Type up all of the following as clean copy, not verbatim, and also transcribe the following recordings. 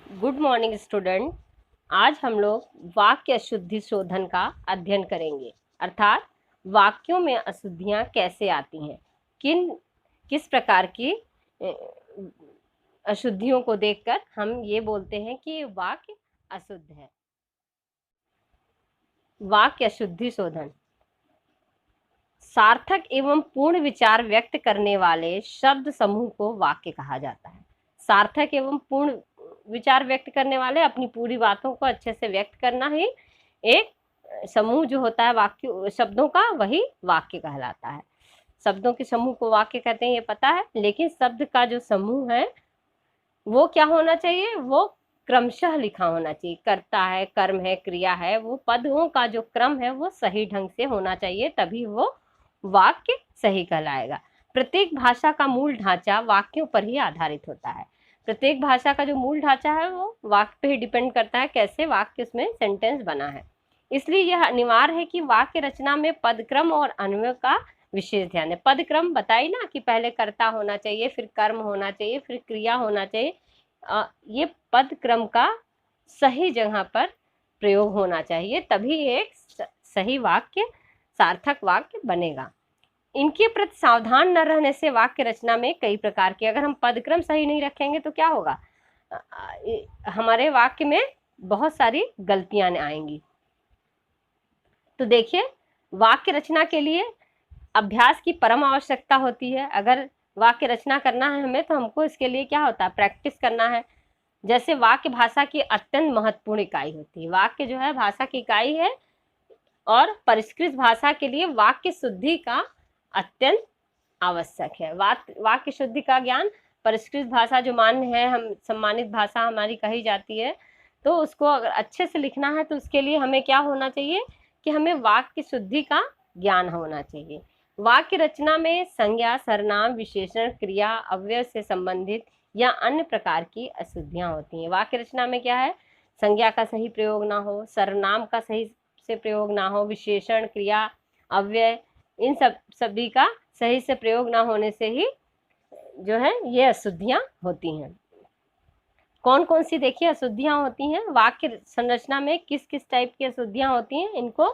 Good morning student. आज हम लोग वाक्य अशुद्धि शोधन का अध्ययन करेंगे, अर्थात वाक्यों में अशुद्धियां कैसे आती हैं, किस प्रकार की अशुद्धियों को देखकर हम ये बोलते हैं कि वाक्य अशुद्ध है। वाक्य अशुद्धि शोधन। सार्थक एवं पूर्ण विचार व्यक्त करने वाले शब्द समूह को वाक्य कहा जाता है। सार्थक एवं पूर्ण विचार व्यक्त करने वाले, अपनी पूरी बातों को अच्छे से व्यक्त करना ही एक समूह जो होता है वाक्य शब्दों का, वही वाक्य कहलाता है। शब्दों के समूह को वाक्य कहते हैं, ये पता है, लेकिन शब्द का जो समूह है वो क्या होना चाहिए, वो क्रमशः लिखा होना चाहिए। कर्ता है, कर्म है, क्रिया है, वो पदों का जो क्रम है वो सही ढंग से होना चाहिए, तभी वो वाक्य सही कहलाएगा। प्रत्येक भाषा का मूल ढांचा वाक्यों पर ही आधारित होता है। प्रत्येक भाषा का जो मूल ढांचा है वो वाक्य पे ही डिपेंड करता है, कैसे वाक्य उसमें सेंटेंस बना है। इसलिए यह अनिवार्य है कि वाक्य रचना में पदक्रम और अन्वय का विशेष ध्यान है। पदक्रम बताई ना कि पहले कर्ता होना चाहिए, फिर कर्म होना चाहिए, फिर क्रिया होना चाहिए। ये पद क्रम का सही जगह पर प्रयोग होना चाहिए, तभी एक सही वाक्य, सार्थक वाक्य बनेगा। इनके प्रति सावधान न रहने से वाक्य रचना में कई प्रकार के, अगर हम पदक्रम सही नहीं रखेंगे तो क्या होगा, हमारे वाक्य में बहुत सारी गलतियां आएंगी। तो देखिए, वाक्य रचना के लिए अभ्यास की परम आवश्यकता होती है। अगर वाक्य रचना करना है हमें, तो हमको इसके लिए क्या होता है, प्रैक्टिस करना है। जैसे वाक्य भाषा की अत्यंत महत्वपूर्ण इकाई होती है। वाक्य जो है भाषा की इकाई है, और परिष्कृत भाषा के लिए वाक्य शुद्धि का अत्यंत आवश्यक है। वाक्य शुद्धि का ज्ञान, परिष्कृत भाषा जो मान्य है, हम सम्मानित भाषा हमारी कही जाती है, तो उसको अगर अच्छे से लिखना है तो उसके लिए हमें क्या होना चाहिए कि हमें वाक्य शुद्धि का ज्ञान होना चाहिए। वाक्य रचना में संज्ञा, सर्वनाम, विशेषण, क्रिया, अव्यय से संबंधित या अन्य प्रकार की अशुद्धियां होती हैं। वाक्य रचना में क्या है, संज्ञा का सही प्रयोग ना हो, सर्वनाम का सही से प्रयोग ना हो, विशेषण, क्रिया, अव्यय, इन सभी का सही से प्रयोग ना होने से ही जो है ये अशुद्धियां होती हैं। कौन कौन सी देखिए अशुद्धियां होती हैं वाक्य संरचना में, किस किस टाइप की अशुद्धियां होती हैं। इनको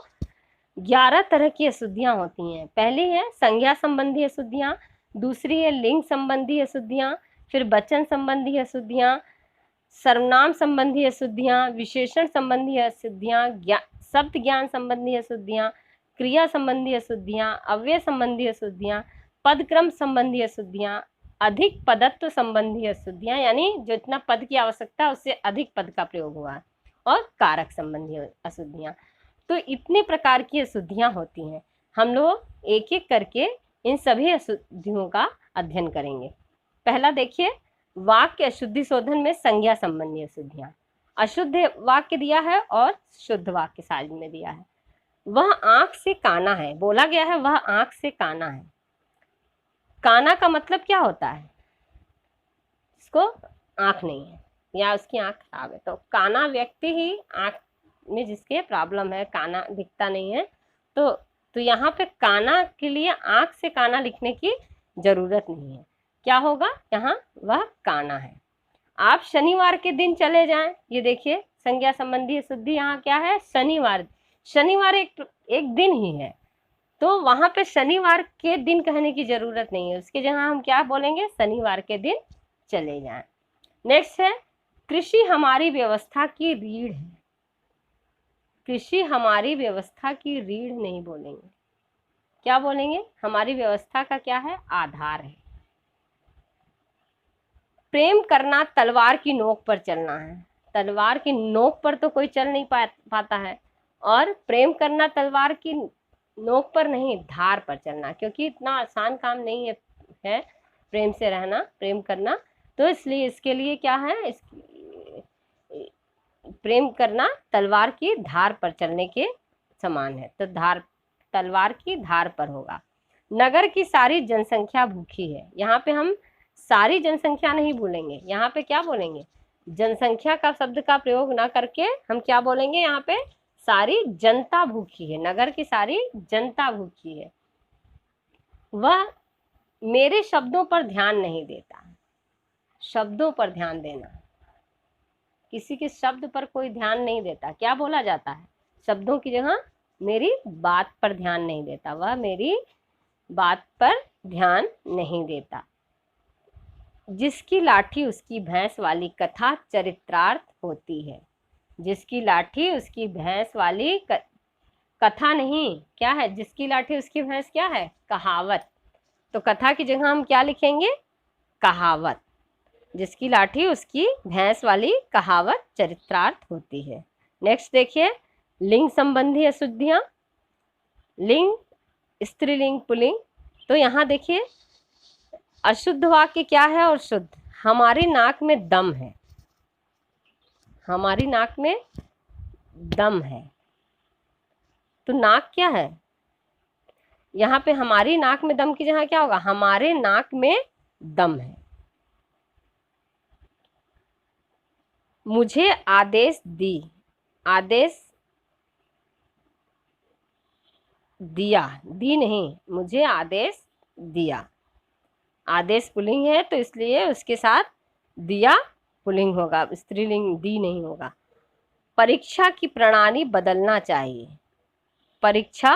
11 तरह की अशुद्धियां होती हैं। पहली है संज्ञा संबंधी अशुद्धियां, दूसरी है लिंग संबंधी अशुद्धियां, फिर वचन संबंधी अशुद्धियां, सर्वनाम संबंधी अशुद्धियां, विशेषण संबंधी अशुद्धियां, शब्द ज्ञान संबंधी अशुद्धियां, क्रिया संबंधी अशुद्धियां, अव्यय संबंधी अशुद्धियां, पदक्रम संबंधी अशुद्धियां, अधिक पदत्व संबंधी अशुद्धियां, यानी जितना पद की आवश्यकता उससे अधिक पद का प्रयोग हुआ है, और कारक संबंधी अशुद्धियां। तो इतने प्रकार की अशुद्धियां होती हैं। हम लोग एक एक करके इन सभी अशुद्धियों का अध्ययन करेंगे। पहला देखिए, वाक्य अशुद्धि शोधन में संज्ञा संबंधी अशुद्धियां। अशुद्ध वाक्य दिया है और शुद्ध वाक्य साइड में दिया है। वह आंख से काना है, बोला गया है वह आंख से काना है। काना का मतलब क्या होता है, इसको आंख नहीं है या उसकी आंख खराब है। तो काना व्यक्ति ही आंख में जिसके प्रॉब्लम है, काना दिखता नहीं है, तो यहाँ पे काना के लिए आंख से काना लिखने की जरूरत नहीं है। क्या होगा, यहाँ वह काना है। आप शनिवार के दिन चले जाएं, ये देखिए संज्ञा संबंधी अशुद्धि यहाँ क्या है, शनिवार। शनिवार एक दिन ही है, तो वहां पे शनिवार के दिन कहने की जरूरत नहीं है, उसके जगह हम क्या बोलेंगे, शनिवार के दिन चले जाएं। नेक्स्ट है, कृषि हमारी व्यवस्था की रीढ़ है। कृषि हमारी व्यवस्था की रीढ़ नहीं बोलेंगे, क्या बोलेंगे, हमारी व्यवस्था का क्या है, आधार है। प्रेम करना तलवार की नोक पर चलना है। तलवार की नोक पर तो कोई चल नहीं पाता है, और प्रेम करना तलवार की नोक पर नहीं, धार पर चलना, क्योंकि इतना आसान काम नहीं है प्रेम से रहना, प्रेम करना। तो इसलिए इसके लिए क्या है, प्रेम करना तलवार की धार पर चलने के समान है, तो तलवार की धार पर होगा। नगर की सारी जनसंख्या भूखी है। यहाँ पे हम सारी जनसंख्या नहीं बोलेंगे, यहाँ पे क्या बोलेंगे, जनसंख्या का शब्द का प्रयोग ना करके हम क्या बोलेंगे, यहाँ पे सारी जनता भूखी है। नगर की सारी जनता भूखी है। वह मेरे शब्दों पर ध्यान नहीं देता। शब्दों पर ध्यान देना, किसी के शब्द पर कोई ध्यान नहीं देता, क्या बोला जाता है? शब्दों की जगह मेरी बात पर ध्यान नहीं देता, वह मेरी बात पर ध्यान नहीं देता। जिसकी लाठी उसकी भैंस वाली कथा चरित्रार्थ होती है। जिसकी लाठी उसकी भैंस वाली कथा नहीं, क्या है? जिसकी लाठी उसकी भैंस क्या है? कहावत। तो कथा की जगह हम क्या लिखेंगे? कहावत। जिसकी लाठी उसकी भैंस वाली कहावत चरित्रार्थ होती है। नेक्स्ट देखिए, लिंग संबंधी अशुद्धियां। लिंग, स्त्रीलिंग, पुल्लिंग। तो यहाँ देखिए अशुद्ध वाक्य क्या है और शुद्ध। हमारी नाक में दम है, हमारी नाक में दम है। तो नाक क्या है? यहाँ पे हमारी नाक में दम की जगह क्या होगा? हमारे नाक में दम है। मुझे आदेश दी, आदेश दिया, दी नहीं, मुझे आदेश दिया। आदेश पुल्लिंग है तो इसलिए उसके साथ दिया पुल्लिंग होगा, स्त्रीलिंग दी नहीं होगा। परीक्षा की प्रणाली बदलना चाहिए। परीक्षा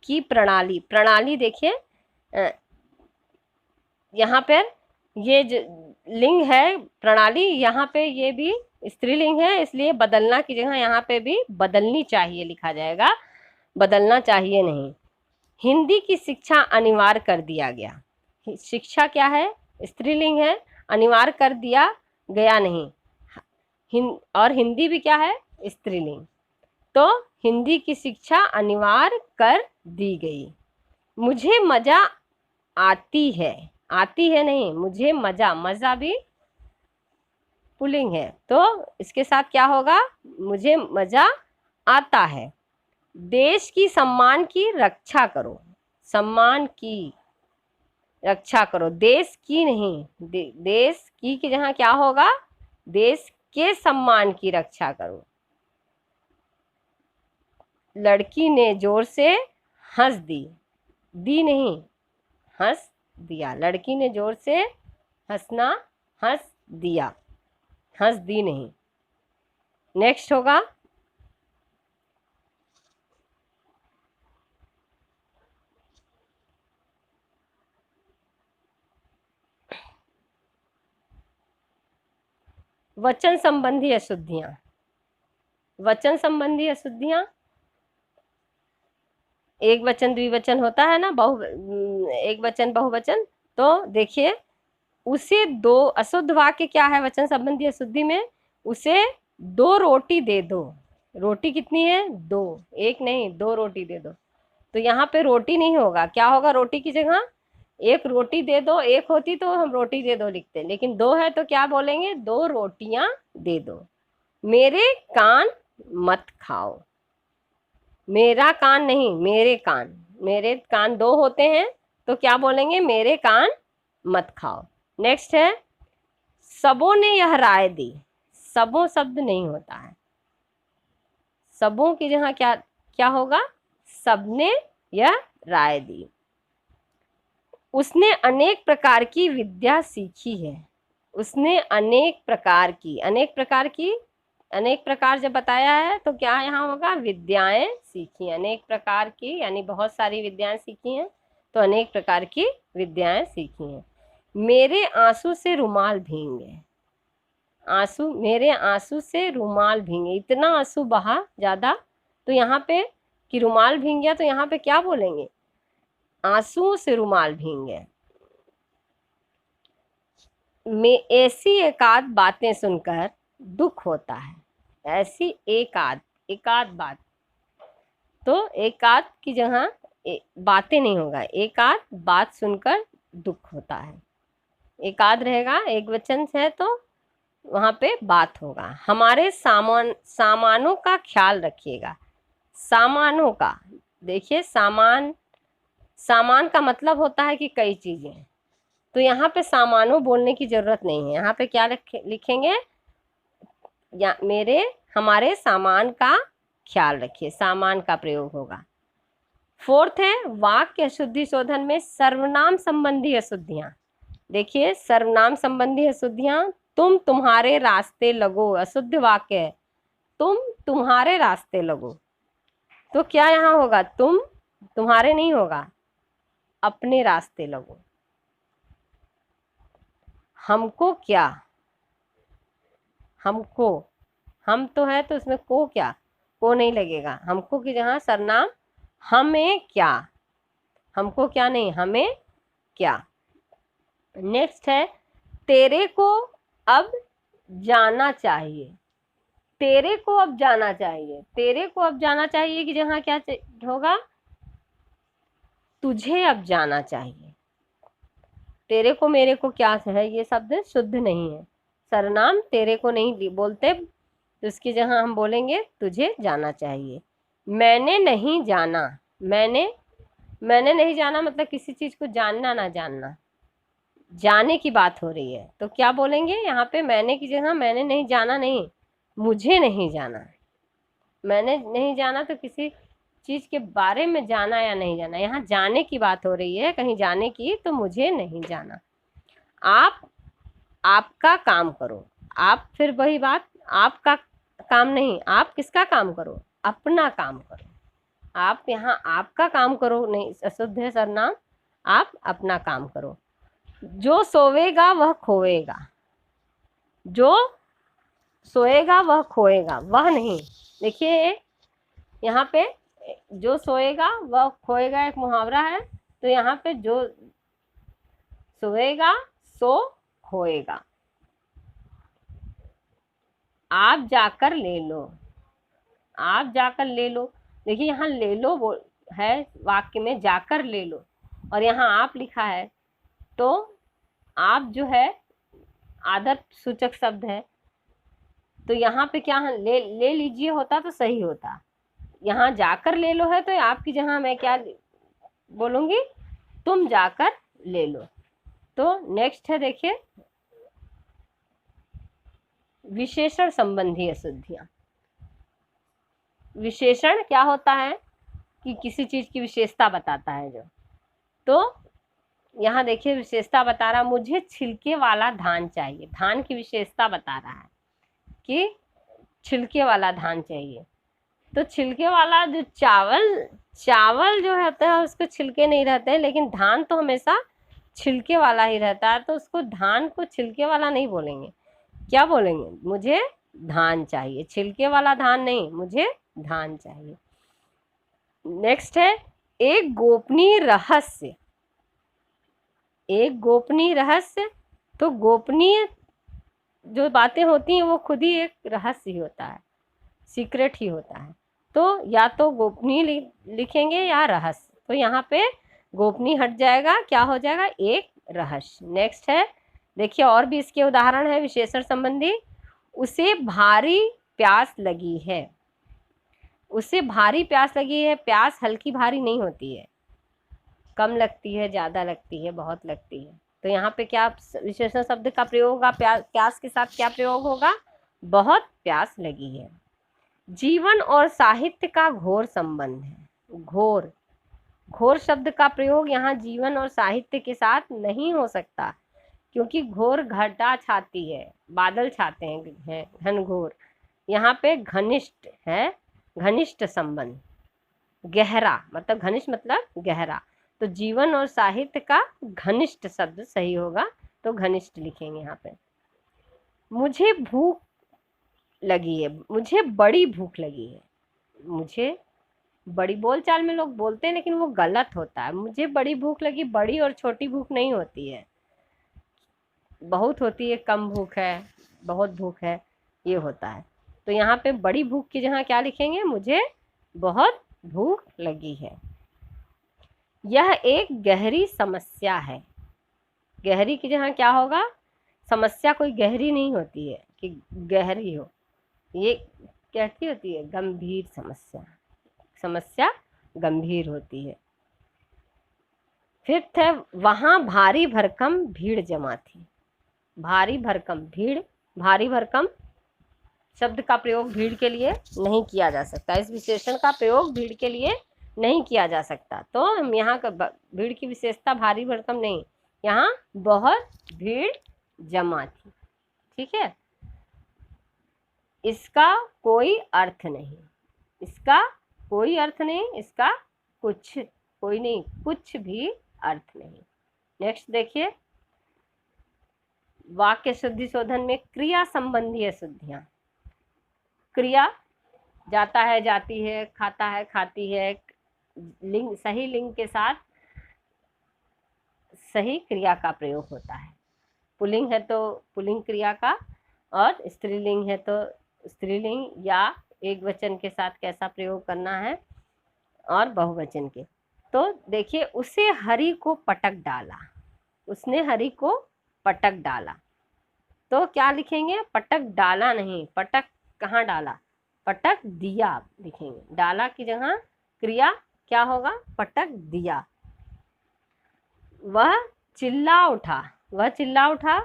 की प्रणाली, प्रणाली देखिए यहाँ पर ये जो लिंग है प्रणाली, यहाँ पे ये भी स्त्रीलिंग है, इसलिए बदलना की जगह यहाँ पे भी बदलनी चाहिए लिखा जाएगा, बदलना चाहिए नहीं। हिंदी की शिक्षा अनिवार्य कर दिया गया। शिक्षा क्या है? स्त्रीलिंग है, अनिवार्य कर दिया गया नहीं। और हिंदी भी क्या है? स्त्रीलिंग। तो हिंदी की शिक्षा अनिवार्य कर दी गई। मुझे मजा आती है, आती है नहीं, मुझे मजा, मजा भी पुल्लिंग है तो इसके साथ क्या होगा? मुझे मजा आता है। देश की सम्मान की रक्षा करो, सम्मान की रक्षा करो, देश की नहीं, देश की जहां क्या होगा? देश के सम्मान की रक्षा करो। लड़की ने जोर से हंस दी, दी नहीं, हंस दिया। लड़की ने जोर से हंसना, हंस दिया, हंस दी नहीं। नेक्स्ट होगा वचन संबंधी अशुद्धियां। वचन संबंधी अशुद्धियां, एक वचन द्विवचन होता है ना, एक वचन बहुवचन। तो देखिए उसे दो, अशुद्ध वाक्य क्या है वचन संबंधी अशुद्धि में? उसे 2 रोटी दे दो। रोटी कितनी है? 2, एक नहीं, 2 रोटी दे दो। तो यहाँ पे रोटी नहीं होगा, क्या होगा? रोटी की जगह एक रोटी दे दो, एक होती तो हम रोटी दे दो लिखते, लेकिन 2 है तो क्या बोलेंगे? 2 रोटियां दे दो। मेरे कान मत खाओ, मेरा कान नहीं, मेरे कान, मेरे कान 2 होते हैं तो क्या बोलेंगे? मेरे कान मत खाओ। नेक्स्ट है सबों ने यह राय दी। सबों शब्द नहीं होता है, सबों की जगह क्या क्या होगा? सबने यह राय दी। उसने अनेक प्रकार की विद्या सीखी है। उसने अनेक प्रकार की, अनेक प्रकार की, अनेक प्रकार जब बताया है तो क्या यहाँ होगा? विद्याएं सीखी, अनेक प्रकार की यानी बहुत सारी विद्याएं सीखी हैं, तो अनेक प्रकार की विद्याएं सीखी हैं। मेरे आंसू से रुमाल भींगे, आंसू, मेरे आंसू से रुमाल भींगे, इतना आंसू बहा ज्यादा, तो यहाँ पे कि रुमाल भींग गया, तो यहाँ पे क्या बोलेंगे? आंसू से रुमाल भींगे। में ऐसी एकाध बातें सुनकर दुख होता है। ऐसी एकाध, एकाध बात, तो एकाध की जगह बातें नहीं होगा, एकाध बात सुनकर दुख होता है। एकाध रहेगा, एक वचन है तो वहां पे बात होगा। हमारे सामानों का ख्याल रखिएगा। सामानों का, देखिए सामान, सामान का मतलब होता है कि कई चीजें, तो यहाँ पे सामानों बोलने की जरूरत नहीं है। यहाँ पे क्या लिखेंगे? या मेरे, हमारे सामान का ख्याल रखिए, सामान का प्रयोग होगा। 4th है वाक्य अशुद्धि शोधन में सर्वनाम संबंधी अशुद्धियां। देखिए सर्वनाम संबंधी अशुद्धियां तुम तुम्हारे रास्ते लगो, अशुद्ध वाक्य है। तुम तुम्हारे रास्ते लगो, तो क्या यहाँ होगा? तुम तुम्हारे नहीं होगा, अपने रास्ते लगो। हमको क्या, हमको, हम तो है तो उसमें को क्या, को नहीं लगेगा। हमको की जगह सरनाम हमें क्या, हमको क्या नहीं, हमें क्या। नेक्स्ट है तेरे को अब जाना चाहिए। तेरे को अब जाना चाहिए, तेरे को अब जाना चाहिए की जगह क्या होगा? तुझे अब जाना चाहिए। तेरे को मेरे को क्या है, ये शब्द शुद्ध नहीं है। सरनाम तेरे को नहीं बोलते, तो इसकी जगह हम बोलेंगे तुझे जाना चाहिए। मैंने नहीं जाना, मैंने नहीं जाना मतलब किसी चीज को जानना ना जानना, जाने की बात हो रही है। तो क्या बोलेंगे यहाँ पे? मैंने की जगह मैंने नहीं जाना नहीं, मुझे नहीं जाना। मैंने नहीं जाना तो किसी चीज के बारे में जाना या नहीं जाना, यहाँ जाने की बात हो रही है, कहीं जाने की, तो मुझे नहीं जाना। आप आपका काम करो, आप फिर वही बात, आपका काम नहीं, आप किसका काम करो? अपना काम करो। आप यहाँ आपका काम करो नहीं, अशुद्ध है सरनाम, आप अपना काम करो। जो सोएगा वह खोएगा, जो सोएगा वह खोएगा, वह नहीं। देखिए यहाँ पे जो सोएगा वह खोएगा एक मुहावरा है, तो यहाँ पे जो सोएगा सो खोएगा। आप जाकर ले लो, आप जाकर ले लो। देखिए यहाँ ले लो है वाक्य में, जाकर ले लो, और यहाँ आप लिखा है, तो आप जो है आदर सूचक शब्द है, तो यहाँ पे क्या ले लीजिए होता तो सही होता। यहाँ जाकर ले लो है, तो आपकी जगह मैं क्या बोलूंगी? तुम जाकर ले लो। तो नेक्स्ट है देखिए विशेषण संबंधी अशुद्धियां। विशेषण क्या होता है कि किसी चीज की विशेषता बताता है जो, तो यहाँ देखिए विशेषता बता रहा, मुझे छिलके वाला धान चाहिए। धान की विशेषता बता रहा है कि छिलके वाला धान चाहिए। तो छिलके वाला जो चावल जो होता है उसको छिलके नहीं रहते हैं, लेकिन धान तो हमेशा छिलके वाला ही रहता है, तो उसको धान को छिलके वाला नहीं बोलेंगे। क्या बोलेंगे? मुझे धान चाहिए, छिलके वाला धान नहीं, मुझे धान चाहिए। नेक्स्ट है एक गोपनीय रहस्य। एक गोपनीय रहस्य, तो गोपनीय जो बातें होती हैं वो खुद ही एक रहस्य ही होता है, सीक्रेट ही होता है। तो या तो गोपनीय लिखेंगे या रहस्य, तो यहाँ पे गोपनीय हट जाएगा, क्या हो जाएगा? एक रहस्य। नेक्स्ट है देखिए और भी इसके उदाहरण है विशेषण संबंधी। उसे भारी प्यास लगी है, उसे भारी प्यास लगी है। प्यास हल्की भारी नहीं होती है, कम लगती है, ज्यादा लगती है, बहुत लगती है। तो यहाँ पे क्या विशेषण शब्द का प्रयोग होगा? प्यास के साथ क्या प्रयोग होगा? बहुत प्यास लगी है। जीवन और साहित्य का घोर संबंध है। घोर, घोर शब्द का प्रयोग यहाँ जीवन और साहित्य के साथ नहीं हो सकता, क्योंकि घोर घटा छाती है, बादल छाते हैं घनघोर। यहाँ पे घनिष्ठ है, घनिष्ठ संबंध। गहरा मतलब घनिष्ठ मतलब गहरा, तो जीवन और साहित्य का घनिष्ठ शब्द सही होगा, तो घनिष्ठ लिखेंगे यहाँ पे। मुझे भूख लगी है, मुझे बड़ी भूख लगी है। मुझे बड़ी बोलचाल में लोग बोलते हैं, लेकिन वो गलत होता है। मुझे बड़ी भूख लगी, बड़ी और छोटी भूख नहीं होती है, बहुत होती है, कम भूख है, बहुत भूख है, ये होता है। तो यहाँ पे बड़ी भूख की जगह क्या लिखेंगे? मुझे बहुत भूख लगी है। यह एक गहरी समस्या है। गहरी की जगह क्या होगा? समस्या कोई गहरी नहीं होती है कि गहरी हो, ये कैसी होती है? गंभीर समस्या, समस्या गंभीर होती है। फिफ्थ है वहां भारी भरकम भीड़ जमा थी। भारी भरकम भीड़, भारी भरकम शब्द का प्रयोग भीड़ के लिए नहीं किया जा सकता, इस विशेषण का प्रयोग भीड़ के लिए नहीं किया जा सकता। तो हम यहाँ का भीड़ की विशेषता भारी भरकम नहीं, यहाँ बहुत भीड़ जमा थी। ठीक है। इसका कोई अर्थ नहीं, इसका कोई अर्थ नहीं, इसका कुछ कोई नहीं, कुछ भी अर्थ नहीं। नेक्स्ट देखिए, वाक्य शुद्धि शोधन में क्रिया संबंधी अशुद्धियां। क्रिया जाता है, जाती है, खाता है, खाती है, लिंग सही लिंग के साथ सही क्रिया का प्रयोग होता है। पुल्लिंग है तो पुल्लिंग क्रिया का, और स्त्रीलिंग है तो स्त्रीलिंग या एक वचन के साथ कैसा प्रयोग करना है, और बहुवचन के। तो देखिए, उसे हरि को पटक डाला, उसने हरि को पटक डाला, तो क्या लिखेंगे? पटक डाला नहीं, पटक कहाँ डाला? पटक दिया लिखेंगे। डाला की जगह क्रिया क्या होगा? पटक दिया। वह चिल्ला उठा, वह चिल्ला उठा,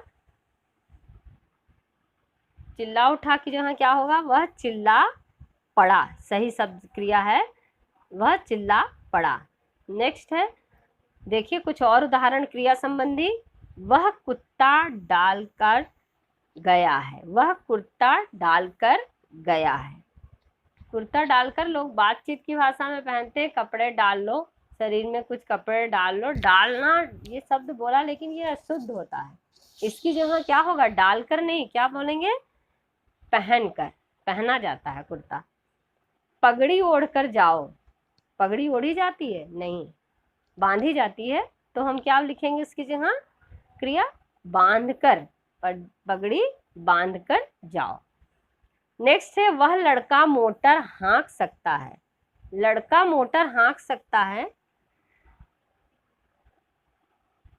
चिल्ला उठा की जगह क्या होगा? वह चिल्ला पड़ा, सही शब्द क्रिया है, वह चिल्ला पड़ा। नेक्स्ट है, देखिए कुछ और उदाहरण क्रिया संबंधी। वह कुत्ता डालकर गया है, वह कुर्ता डालकर गया है। कुर्ता डालकर लोग बातचीत की भाषा में पहनते हैं, कपड़े डाल लो, शरीर में कुछ कपड़े डाल लो। डालना ये शब्द बोला, लेकिन ये अशुद्ध होता है। इसकी जगह क्या होगा? डालकर नहीं, क्या बोलेंगे? पहनकर, पहना जाता है कुर्ता। पगड़ी ओढ़कर जाओ, पगड़ी ओढ़ी जाती है? नहीं, बांधी जाती है। तो हम क्या लिखेंगे इसकी जगह? क्रिया बांधकर, पगड़ी बांधकर जाओ। नेक्स्ट है, वह लड़का मोटर हाँक सकता है। लड़का मोटर हाँक सकता है,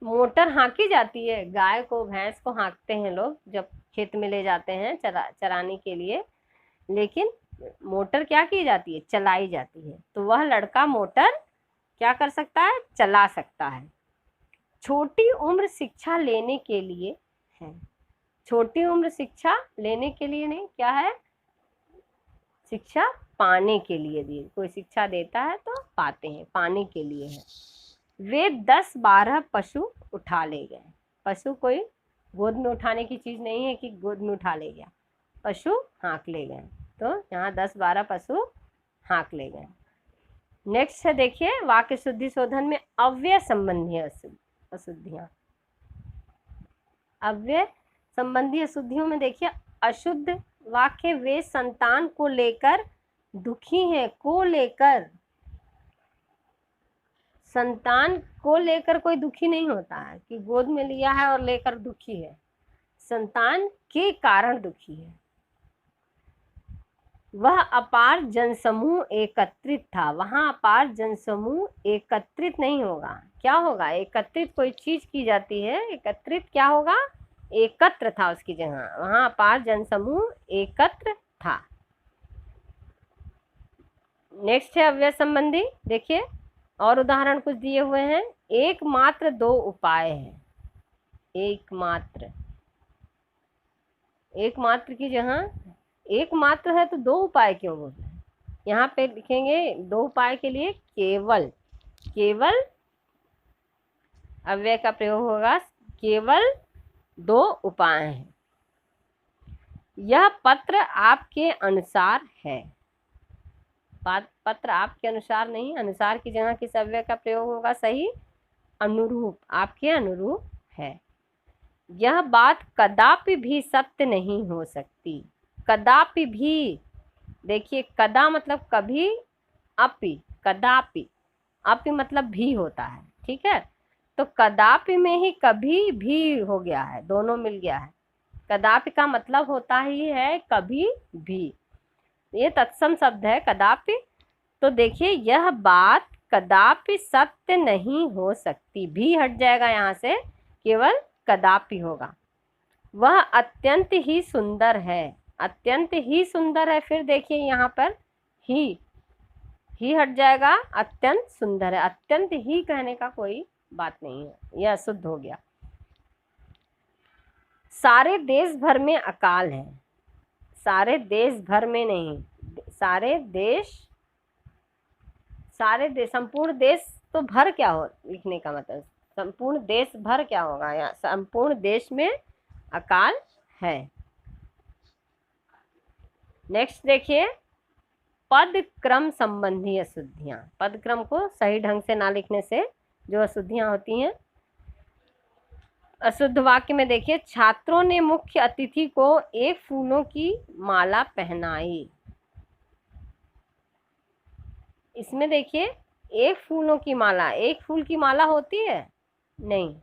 मोटर हाँकी जाती है, गाय को भैंस को हाँकते हैं लोग जब खेत में ले जाते हैं चराने के लिए, लेकिन मोटर क्या की जाती है? चलाई जाती है। तो वह लड़का मोटर क्या कर सकता है? चला सकता है। छोटी उम्र शिक्षा लेने के लिए है, छोटी उम्र शिक्षा लेने के लिए नहीं, क्या है? शिक्षा पाने के लिए दिए, कोई शिक्षा देता है तो पाते हैं, पाने के लिए है। वे 10-12 पशु उठा ले गए। पशु कोई गोद में उठाने की चीज नहीं है कि गोद में उठा ले गया, पशु हाँक ले गए। तो यहाँ 10-12 पशु हाँक ले गए। नेक्स्ट है, देखिए वाक्य शुद्धि शोधन में अव्यय संबंधी अशुद्धियां। अव्यय संबंधी अशुद्धियों में देखिए, अशुद्ध वाक्य वे संतान को लेकर दुखी हैं, को लेकर, संतान को लेकर कोई दुखी नहीं होता है कि गोद में लिया है और लेकर दुखी है, संतान के कारण दुखी है। वह अपार जनसमूह एकत्रित था, वहां अपार जनसमूह एकत्रित नहीं होगा, क्या होगा? एकत्रित कोई चीज की जाती है, एकत्रित क्या होगा? एकत्र था उसकी जगह, वहां अपार जनसमूह एकत्र था। नेक्स्ट है अव्यय संबंधी। देखिए और उदाहरण कुछ दिए हुए हैं। एकमात्र 2 उपाय हैं, एकमात्र, एकमात्र की जगह एकमात्र है तो 2 उपाय क्यों बोल रहे हैं? यहाँ पे लिखेंगे 2 उपाय के लिए केवल, केवल अव्यय का प्रयोग होगा, केवल 2 उपाय हैं। यह पत्र आपके अनुसार है, पत्र आपके अनुसार नहीं, अनुसार की जगह किस अव्यय का प्रयोग होगा? सही, अनुरूप, आपके अनुरूप है। यह बात कदापि भी सत्य नहीं हो सकती, कदापि भी, देखिए कदा मतलब कभी, अपि कदापि, अपि मतलब भी होता है, ठीक है। तो कदापि में ही कभी भी हो गया है, दोनों मिल गया है। कदापि का मतलब होता ही है कभी भी, ये तत्सम शब्द है कदापि। तो देखिए यह बात कदापि सत्य नहीं हो सकती, भी हट जाएगा यहाँ से, केवल कदापि होगा। वह अत्यंत ही सुंदर है, अत्यंत ही सुंदर है। फिर देखिए यहाँ पर ही हट जाएगा, अत्यंत सुंदर है, अत्यंत ही कहने का कोई बात नहीं है, यह अशुद्ध हो गया। सारे देश भर में अकाल है, सारे देश भर में नहीं, सारे देश, संपूर्ण देश तो भर क्या हो लिखने का मतलब, संपूर्ण देश भर क्या होगा? यहाँ संपूर्ण देश में अकाल है। नेक्स्ट देखिए, पद क्रम संबंधी अशुद्धियां। पद क्रम को सही ढंग से ना लिखने से जो अशुद्धियां होती हैं। अशुद्ध वाक्य में देखिए, छात्रों ने मुख्य अतिथि को एक फूलों की माला पहनाई। इसमें देखिए, एक फूलों की माला, एक फूल की माला होती है नहीं,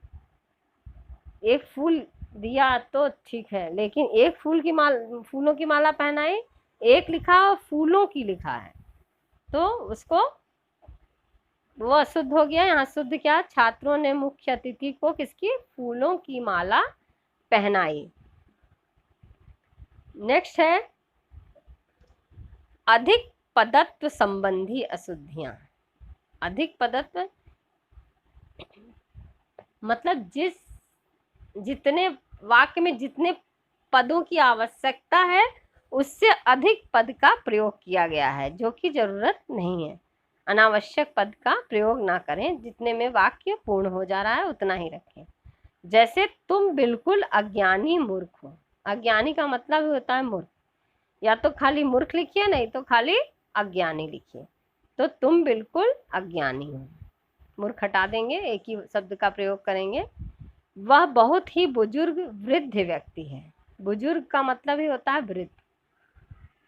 एक फूल दिया तो ठीक है, लेकिन एक फूलों की माला पहनाई, एक लिखा और फूलों की लिखा है, तो उसको वो अशुद्ध हो गया। यहाँ शुद्ध क्या, छात्रों ने मुख्य अतिथि को किसकी, फूलों की माला पहनाई। नेक्स्ट है अधिक पदत्व संबंधी अशुद्धियां। अधिक पदत्व मतलब जितने वाक्य में जितने पदों की आवश्यकता है उससे अधिक पद का प्रयोग किया गया है, जो कि जरूरत नहीं है। अनावश्यक पद का प्रयोग ना करें, जितने में वाक्य पूर्ण हो जा रहा है उतना ही रखें। जैसे तुम बिल्कुल अज्ञानी मूर्ख हो। अज्ञानी का मतलब होता है मूर्ख, या तो खाली मूर्ख लिखिए, नहीं तो खाली अज्ञानी लिखिए। तो तुम बिल्कुल अज्ञानी हो, मूर्ख हटा देंगे, एक ही शब्द का प्रयोग करेंगे। वह बहुत ही बुजुर्ग वृद्ध व्यक्ति है। बुजुर्ग का मतलब ही होता है वृद्ध,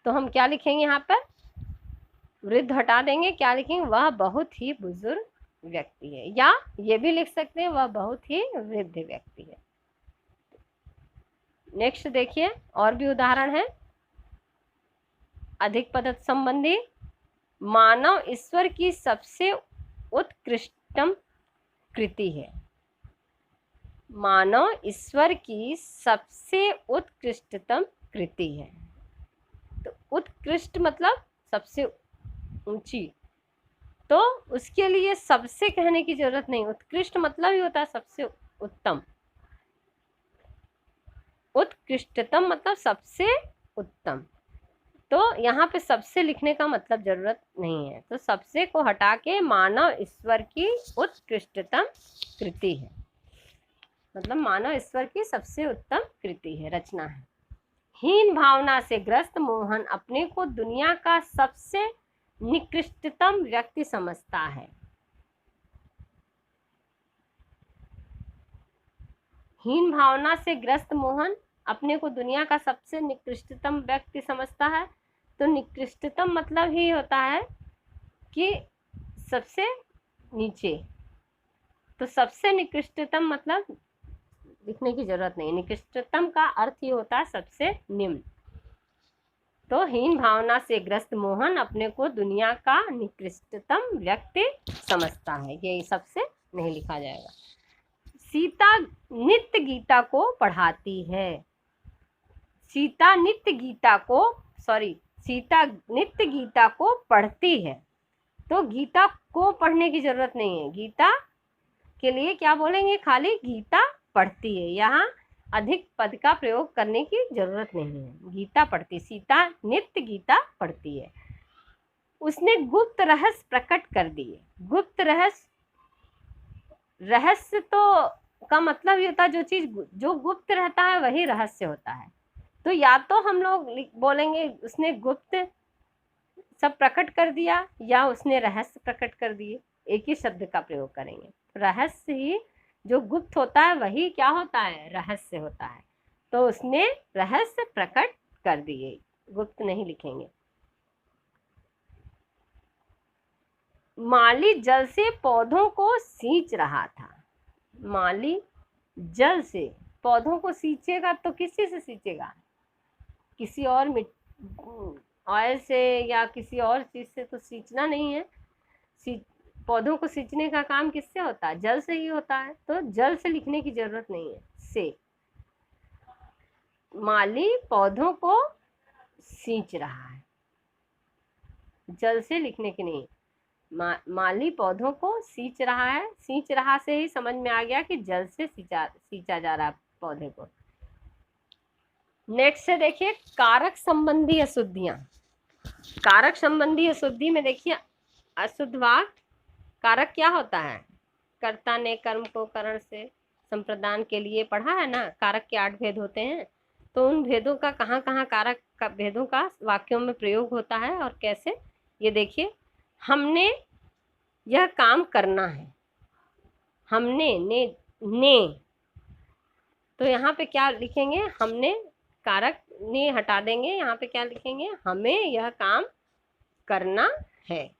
तो हम क्या लिखेंगे यहाँ पर, वृद्ध हटा देंगे, क्या लिखेंगे, वह बहुत ही बुजुर्ग व्यक्ति है, या ये भी लिख सकते हैं वह बहुत ही वृद्ध व्यक्ति है। नेक्स्ट देखिए, और भी उदाहरण है अधिक पदत्व संबंधी। मानव ईश्वर की सबसे उत्कृष्टतम कृति है। मानव ईश्वर की सबसे उत्कृष्टतम कृति है। तो उत्कृष्ट मतलब सबसे ऊंची, तो उसके लिए सबसे कहने की जरूरत नहीं, उत्कृष्ट मतलब ही होता है सबसे उत्तम। उत्कृष्टतम मतलब सबसे उत्तम, तो यहाँ पे सबसे लिखने का मतलब जरूरत नहीं है, तो सबसे को हटा के मानव ईश्वर की उत्कृष्टतम कृति है, मतलब मानव ईश्वर की सबसे उत्तम कृति है, रचना है। हीन भावना से ग्रस्त मोहन अपने को दुनिया का सबसे निकृष्टतम व्यक्ति समझता है। हीन भावना से ग्रस्त मोहन अपने को दुनिया का सबसे निकृष्टतम व्यक्ति समझता है। तो निकृष्टतम मतलब ही होता है कि सबसे नीचे, तो सबसे निकृष्टतम मतलब लिखने की जरूरत नहीं, निकृष्टतम का अर्थ ही होता है सबसे निम्न। तो हीन भावना से ग्रस्त मोहन अपने को दुनिया का निकृष्टतम व्यक्ति समझता है, ये सबसे नहीं लिखा जाएगा। सीता नित्य गीता को पढ़ाती है। सीता नित्य गीता को पढ़ती है, तो गीता को पढ़ने की जरूरत नहीं है, गीता के लिए क्या बोलेंगे, खाली गीता पढ़ती है। यहाँ अधिक पद का प्रयोग करने की जरूरत नहीं है, गीता पढ़ती, सीता नित्य गीता पढ़ती है। उसने गुप्त रहस्य प्रकट कर दिए। गुप्त रहस्य तो का मतलब ये होता है जो चीज जो गुप्त रहता है वही रहस्य होता है। तो या तो हम लोग बोलेंगे उसने गुप्त सब प्रकट कर दिया, या उसने रहस्य प्रकट कर दिए, एक ही शब्द का प्रयोग करेंगे। रहस्य ही जो गुप्त होता है वही क्या होता है, रहस्य होता है। तो उसने रहस्य प्रकट कर दिए, गुप्त नहीं लिखेंगे। माली जल से पौधों को सींच रहा था। माली जल से पौधों को सींचेगा तो किसी से सींचेगा, किसी और ऑयल से या किसी और चीज से तो सींचना नहीं है। पौधों को सींचने का काम किससे होता है, जल से ही होता है, तो जल से लिखने की जरूरत नहीं है। से माली पौधों को सींच रहा है, जल से लिखने की नहीं। माली पौधों को सींच रहा है, सींच रहा से ही समझ में आ गया कि जल से सींचा जा रहा है पौधे को। नेक्स्ट से देखिए कारक संबंधी अशुद्धियां। कारक संबंधी अशुद्धि में देखिए अशुद्ध वाक्य, कारक क्या होता है, कर्ता ने कर्म को करण से संप्रदान के लिए पढ़ा है ना, कारक के 8 भेद होते हैं। तो उन भेदों का कहाँ कहाँ कारक का भेदों का वाक्यों में प्रयोग होता है और कैसे, ये देखिए। हमने यह काम करना है, हमने ने, तो यहाँ पे क्या लिखेंगे, हमने कारक ने हटा देंगे, यहाँ पे क्या लिखेंगे, हमें यह काम करना है।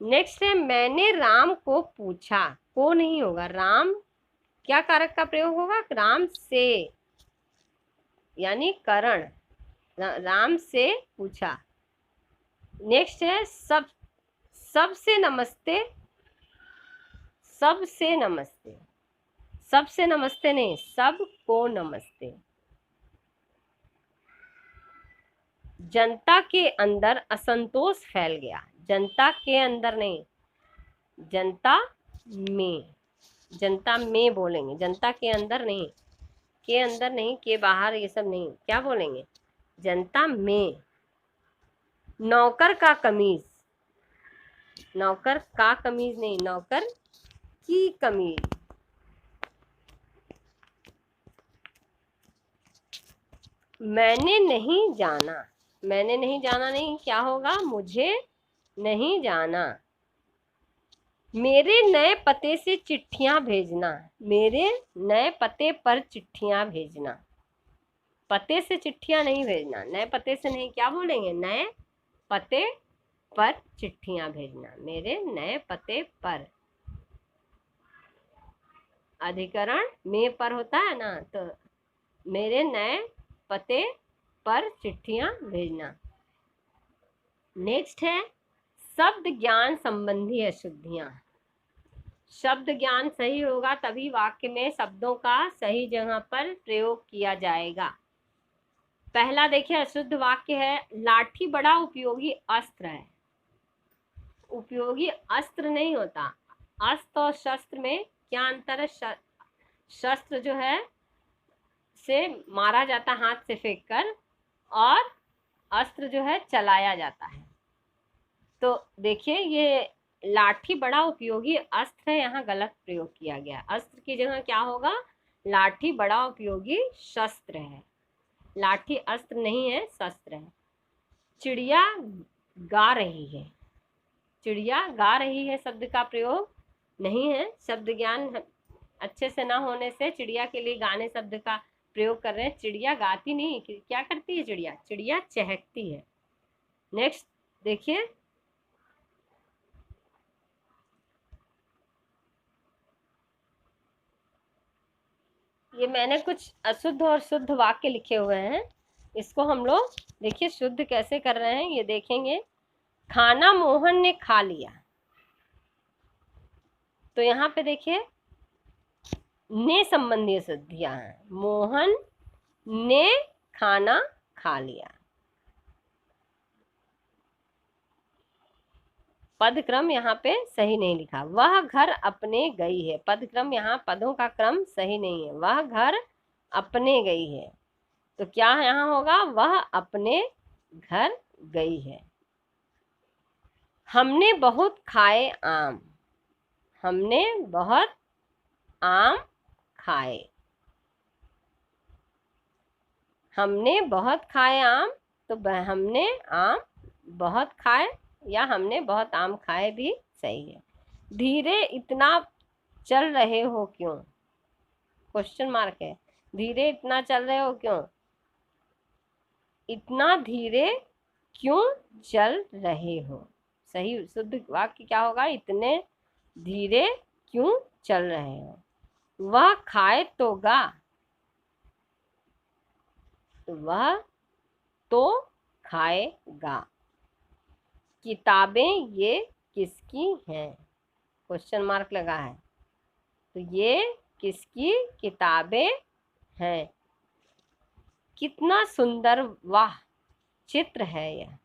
नेक्स्ट है मैंने राम को पूछा, को नहीं होगा, राम क्या कारक का प्रयोग होगा, राम से, यानी करण, राम से पूछा। नेक्स्ट है सबसे नमस्ते, सबसे नमस्ते, सबसे नमस्ते नहीं, सबको नमस्ते। जनता के अंदर असंतोष फैल गया, जनता के अंदर नहीं, जनता में, जनता में बोलेंगे, जनता के अंदर नहीं, के अंदर नहीं, के बाहर, ये सब नहीं, क्या बोलेंगे, जनता में। नौकर का कमीज, नौकर का कमीज नहीं, नौकर की कमीज। मैंने नहीं जाना, मैंने नहीं जाना नहीं, क्या होगा, मुझे नहीं जाना। मेरे नए पते से चिट्ठियां भेजना, मेरे नए पते पर चिट्ठियां भेजना, पते से चिट्ठियां नहीं भेजना, नए पते से नहीं, क्या बोलेंगे, नए पते पर चिट्ठियां भेजना, मेरे नए पते पर। अधिकरण में पर होता है ना, तो मेरे नए पते पर चिट्ठियां भेजना। नेक्स्ट है शब्द ज्ञान संबंधी अशुद्धियां। शब्द ज्ञान सही होगा तभी वाक्य में शब्दों का सही जगह पर प्रयोग किया जाएगा। पहला देखिए अशुद्ध वाक्य है, लाठी बड़ा उपयोगी अस्त्र है। उपयोगी अस्त्र नहीं होता, अस्त्र और शस्त्र में क्या अंतर है, शस्त्र जो है से मारा जाता हाथ से फेंक कर, और अस्त्र जो है चलाया जाता है। तो देखिए ये लाठी बड़ा उपयोगी अस्त्र है, यहाँ गलत प्रयोग किया गया, अस्त्र की जगह क्या होगा, लाठी बड़ा उपयोगी शस्त्र है, लाठी अस्त्र नहीं है, शस्त्र है। चिड़िया गा रही है, चिड़िया गा रही है शब्द का प्रयोग नहीं है, शब्द ज्ञान अच्छे से ना होने से चिड़िया के लिए गाने शब्द का प्रयोग कर रहे हैं। चिड़िया गाती नहीं, क्या करती है चिड़िया, चिड़िया चहकती है। नेक्स्ट देखिए, ये मैंने कुछ अशुद्ध और शुद्ध वाक्य लिखे हुए हैं, इसको हम लोग देखिए शुद्ध कैसे कर रहे हैं ये देखेंगे। खाना मोहन ने खा लिया, तो यहाँ पे देखिए ने संबंधी अशुद्धियां हैं, मोहन ने खाना खा लिया। पद क्रम यहाँ पे सही नहीं लिखा, वह घर अपने गई है, पद क्रम यहाँ पदों का क्रम सही नहीं है, वह घर अपने गई है, तो क्या यहाँ होगा, वह अपने घर गई है। हमने बहुत खाए आम, हमने बहुत आम खाए, हमने बहुत खाए आम, तो हमने आम बहुत खाए या हमने बहुत आम खाए भी सही है। धीरे इतना चल रहे हो क्यों, क्वेश्चन मार्क है, धीरे इतना चल रहे हो क्यों, इतना धीरे क्यों चल रहे हो, सही शुद्ध वाक्य क्या होगा, इतने धीरे क्यों चल रहे हो। वह खाए तो गा, वह तो खाएगा। किताबें ये किसकी हैं, क्वेश्चन मार्क लगा है, तो ये किसकी किताबें हैं। कितना सुंदर वाह चित्र है यह।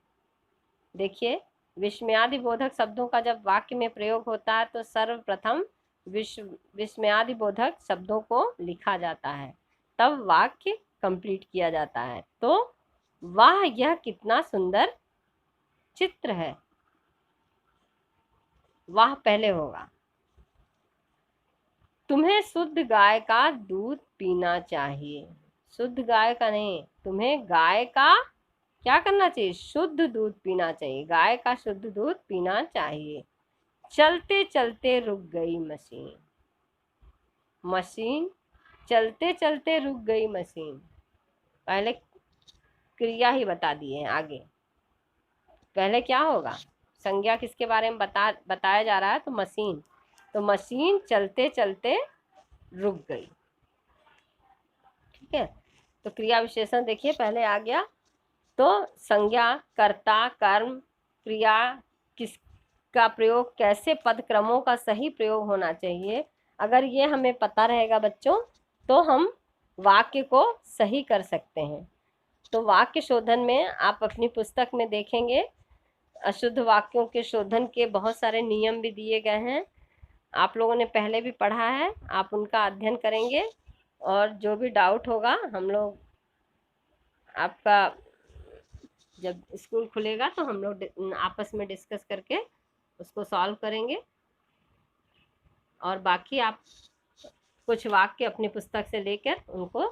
देखिए विस्मयादिबोधक शब्दों का जब वाक्य में प्रयोग होता है तो सर्वप्रथम विस्मयादिबोधक शब्दों को लिखा जाता है, तब वाक्य कंप्लीट किया जाता है। तो वाह यह कितना सुंदर चित्र है, वाह पहले होगा। तुम्हें शुद्ध गाय का दूध पीना चाहिए, शुद्ध गाय का नहीं, तुम्हें गाय का क्या करना चाहिए, शुद्ध दूध पीना चाहिए, गाय का शुद्ध दूध पीना चाहिए। चलते चलते रुक गई मशीन, मशीन चलते चलते रुक गई मशीन। पहले क्रिया ही बता दिए हैं आगे, पहले क्या होगा, संज्ञा किसके बारे में बताया जा रहा है, तो मशीन, तो मशीन चलते चलते रुक गई। ठीक है, तो क्रिया विशेषण देखिए पहले आ गया, तो संज्ञा, कर्ता, कर्म, क्रिया किसका प्रयोग, कैसे पद क्रमों का सही प्रयोग होना चाहिए, अगर ये हमें पता रहेगा बच्चों तो हम वाक्य को सही कर सकते हैं। तो वाक्य शोधन में आप अपनी पुस्तक में देखेंगे अशुद्ध वाक्यों के शोधन के बहुत सारे नियम भी दिए गए हैं, आप लोगों ने पहले भी पढ़ा है, आप उनका अध्ययन करेंगे और जो भी डाउट होगा हम लोग, आपका जब स्कूल खुलेगा तो हम लोग आपस में डिस्कस करके उसको सॉल्व करेंगे। और बाकी आप कुछ वाक्य अपनी पुस्तक से लेकर उनको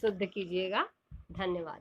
शुद्ध कीजिएगा। धन्यवाद।